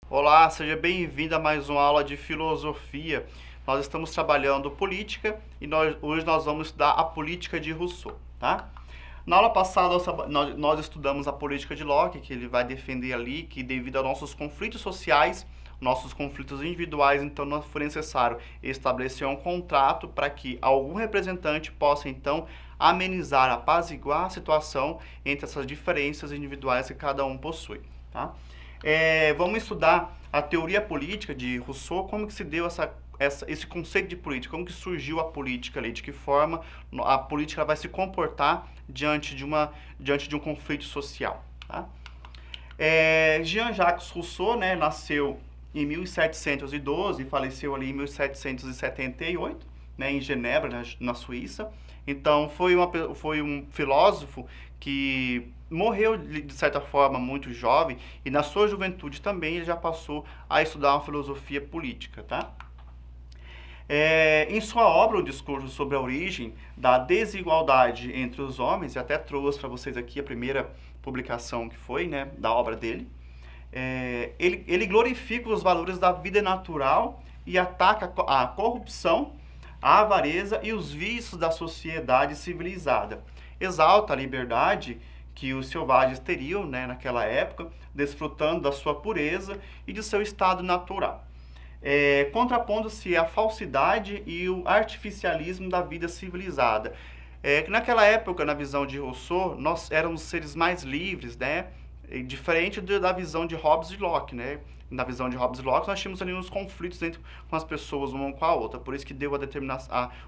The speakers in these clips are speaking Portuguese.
Olá, seja bem-vindo a mais uma aula de filosofia. Nós estamos trabalhando política e hoje nós vamos estudar a política de Rousseau, tá? Na aula passada nós estudamos a política de Locke, que ele vai defender ali que devido aos nossos conflitos sociais, nossos conflitos individuais, então não foi necessário estabelecer um contrato para que algum representante possa então amenizar, apaziguar a situação entre essas diferenças individuais que cada um possui, tá? Vamos estudar a teoria política de Rousseau, como que se deu esse conceito de política, como que surgiu a política ali, de que forma a política vai se comportar diante de um conflito social. Tá? Jean-Jacques Rousseau, né, nasceu em 1712 e faleceu ali em 1778, né, em Genebra, na Suíça. Então, foi um filósofo que morreu, de certa forma, muito jovem, e na sua juventude também ele já passou a estudar uma filosofia política, tá? Em sua obra, o discurso sobre a origem da desigualdade entre os homens, e até trouxe para vocês aqui a primeira publicação que foi, né, da obra dele, ele glorifica os valores da vida natural e ataca a corrupção, a avareza e os vícios da sociedade civilizada. Exalta a liberdade que os selvagens teriam, né, naquela época, desfrutando da sua pureza e de seu estado natural. Contrapondo-se à falsidade e o artificialismo da vida civilizada. Naquela época, na visão de Rousseau, nós éramos seres mais livres, né, diferente da visão de Hobbes e Locke, né? Na visão de Hobbes e Locke, nós tínhamos ali uns conflitos com as pessoas, uma com a outra, por isso que deu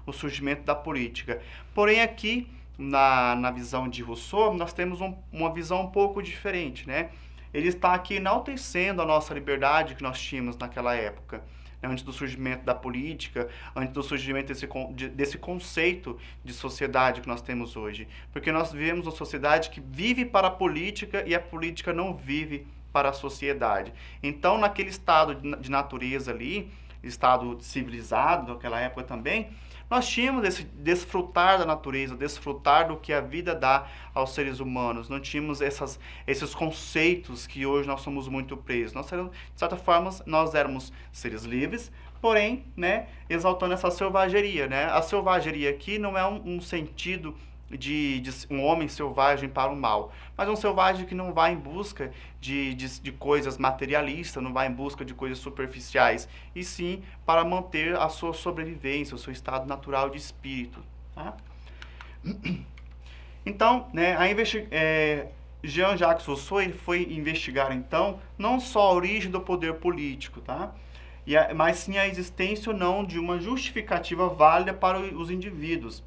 o surgimento da política. Porém, aqui, na visão de Rousseau, nós temos uma visão um pouco diferente, né? Ele está aqui enaltecendo a nossa liberdade que nós tínhamos naquela época, né? Antes do surgimento da política, antes do surgimento desse conceito de sociedade que nós temos hoje. Porque nós vivemos uma sociedade que vive para a política e a política não vive para a sociedade. Então, naquele estado de natureza ali, estado civilizado daquela época também, nós tínhamos esse desfrutar da natureza, desfrutar do que a vida dá aos seres humanos. Não tínhamos esses conceitos que hoje nós somos muito presos. De certa forma, nós éramos seres livres, porém, né, exaltando essa selvageria, né? A selvageria aqui não é um sentido de um homem selvagem para o mal, mas um selvagem que não vai em busca de coisas materialistas, não vai em busca de coisas superficiais, e sim para manter a sua sobrevivência, o seu estado natural de espírito. Tá? Então, né, Jean-Jacques Rousseau ele foi investigar, então, não só a origem do poder político, tá? Mas sim a existência ou não de uma justificativa válida para os indivíduos.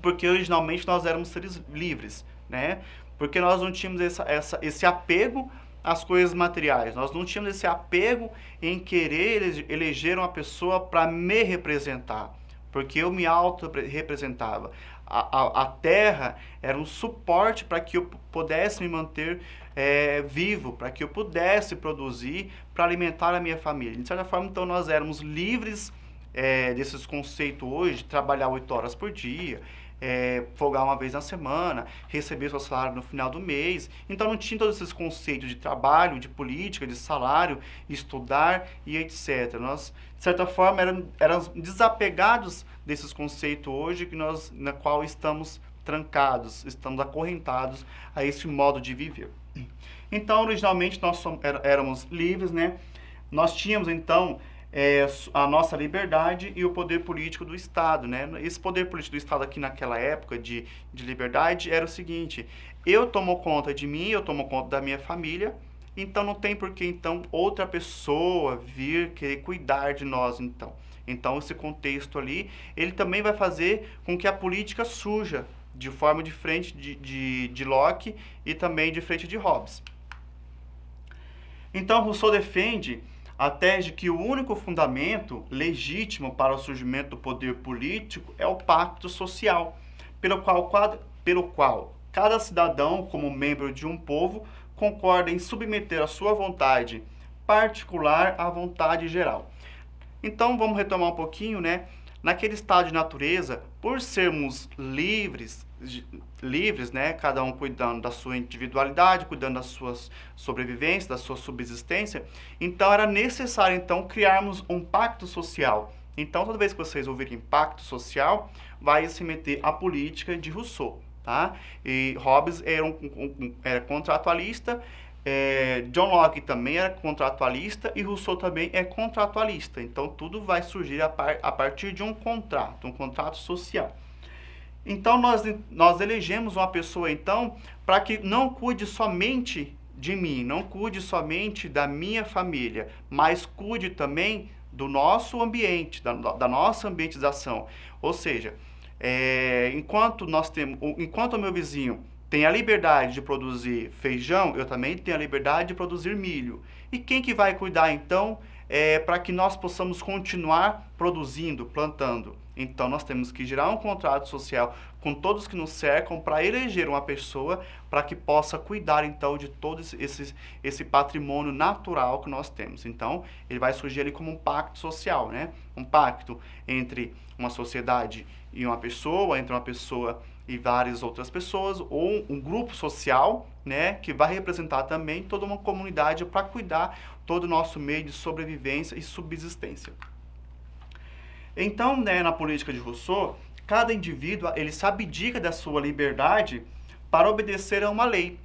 Porque originalmente nós éramos seres livres, né? Porque nós não tínhamos esse apego às coisas materiais, nós não tínhamos esse apego em querer eleger uma pessoa para me representar, porque eu me auto-representava. A terra era um suporte para que eu pudesse me manter vivo, para que eu pudesse produzir, para alimentar a minha família. De certa forma, então, nós éramos livres desses conceitos hoje, de trabalhar 8 horas por dia, folgar uma vez na semana, receber seu salário no final do mês. Então não tinha todos esses conceitos de trabalho, de política, de salário, estudar e etc. Nós, de certa forma, éramos desapegados desses conceitos hoje na qual estamos trancados, estamos acorrentados a esse modo de viver. Então, originalmente, nós éramos livres, né? Nós tínhamos, então, a nossa liberdade e o poder político do Estado, né? Esse poder político do Estado aqui naquela época de liberdade era o seguinte: eu tomo conta de mim, eu tomo conta da minha família, então não tem por que então outra pessoa vir querer cuidar de nós, então. Então esse contexto ali, ele também vai fazer com que a política surja de forma diferente de Locke e também diferente de Hobbes. Então Rousseau defende a tese de que o único fundamento legítimo para o surgimento do poder político é o pacto social, pelo qual cada cidadão, como membro de um povo, concorda em submeter a sua vontade particular à vontade geral. Então, vamos retomar um pouquinho, né? Naquele estado de natureza, por sermos livres, né? Cada um cuidando da sua individualidade, cuidando da sua sobrevivência, da sua subsistência, então era necessário, então, criarmos um pacto social. Então, toda vez que vocês ouvirem pacto social, vai se meter a política de Rousseau, tá? E Hobbes era contratualista, John Locke também era contratualista e Rousseau também é contratualista. Então, tudo vai surgir a partir de um contrato social. Então, nós elegemos uma pessoa, então, para que não cuide somente de mim, não cuide somente da minha família, mas cuide também do nosso ambiente, da nossa ambientização. Ou seja, enquanto o meu vizinho tem a liberdade de produzir feijão, eu também tenho a liberdade de produzir milho. E quem que vai cuidar, então, para que nós possamos continuar produzindo, plantando? Então, nós temos que gerar um contrato social com todos que nos cercam para eleger uma pessoa para que possa cuidar, então, de todo esse patrimônio natural que nós temos. Então, ele vai surgir ali como um pacto social, né? Um pacto entre uma sociedade e uma pessoa, entre uma pessoa e várias outras pessoas, ou um grupo social, né, que vai representar também toda uma comunidade para cuidar todo o nosso meio de sobrevivência e subsistência. Então, né, na política de Rousseau, cada indivíduo ele se abdica da sua liberdade para obedecer a uma lei.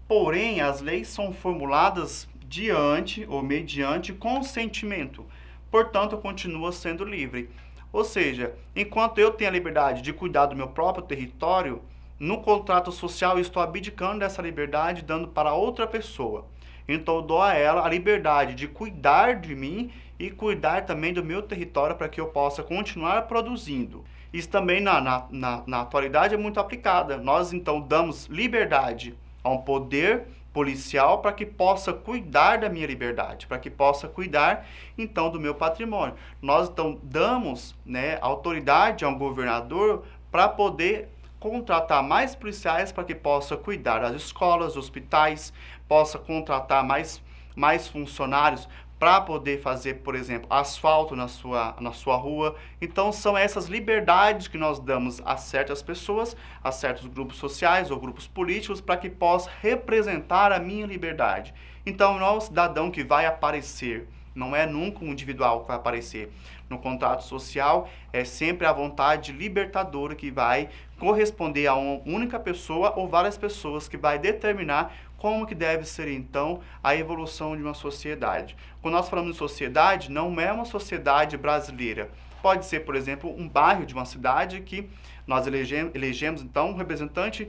Porém, as leis são formuladas diante ou mediante consentimento. Portanto, continua sendo livre. Ou seja, enquanto eu tenho a liberdade de cuidar do meu próprio território, no contrato social eu estou abdicando dessa liberdade, dando para outra pessoa. Então eu dou a ela a liberdade de cuidar de mim e cuidar também do meu território para que eu possa continuar produzindo. Isso também na atualidade é muito aplicada. Nós então damos liberdade a um poder policial para que possa cuidar da minha liberdade, para que possa cuidar então do meu patrimônio. Nós então damos, né, autoridade a um governador para poder contratar mais policiais para que possa cuidar das escolas, dos hospitais, possa contratar mais funcionários para poder fazer, por exemplo, asfalto na sua rua. Então, são essas liberdades que nós damos a certas pessoas, a certos grupos sociais ou grupos políticos, para que possa representar a minha liberdade. Então, não é o cidadão que vai aparecer, não é nunca um individual que vai aparecer. No contrato social, é sempre a vontade libertadora que vai corresponder a uma única pessoa ou várias pessoas que vai determinar como que deve ser, então, a evolução de uma sociedade. Quando nós falamos de sociedade, não é uma sociedade brasileira. Pode ser, por exemplo, um bairro de uma cidade que nós elegemos então, um representante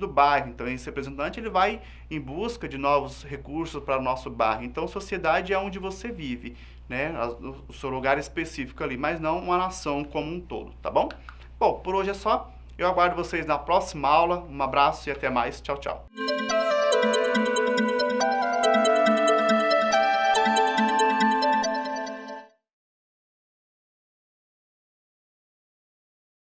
do bairro. Então, esse representante ele vai em busca de novos recursos para o nosso bairro. Então, sociedade é onde você vive, né? O seu lugar específico ali, mas não uma nação como um todo, tá bom? Bom, por hoje é só. Eu aguardo vocês na próxima aula. Um abraço e até mais. Tchau, tchau.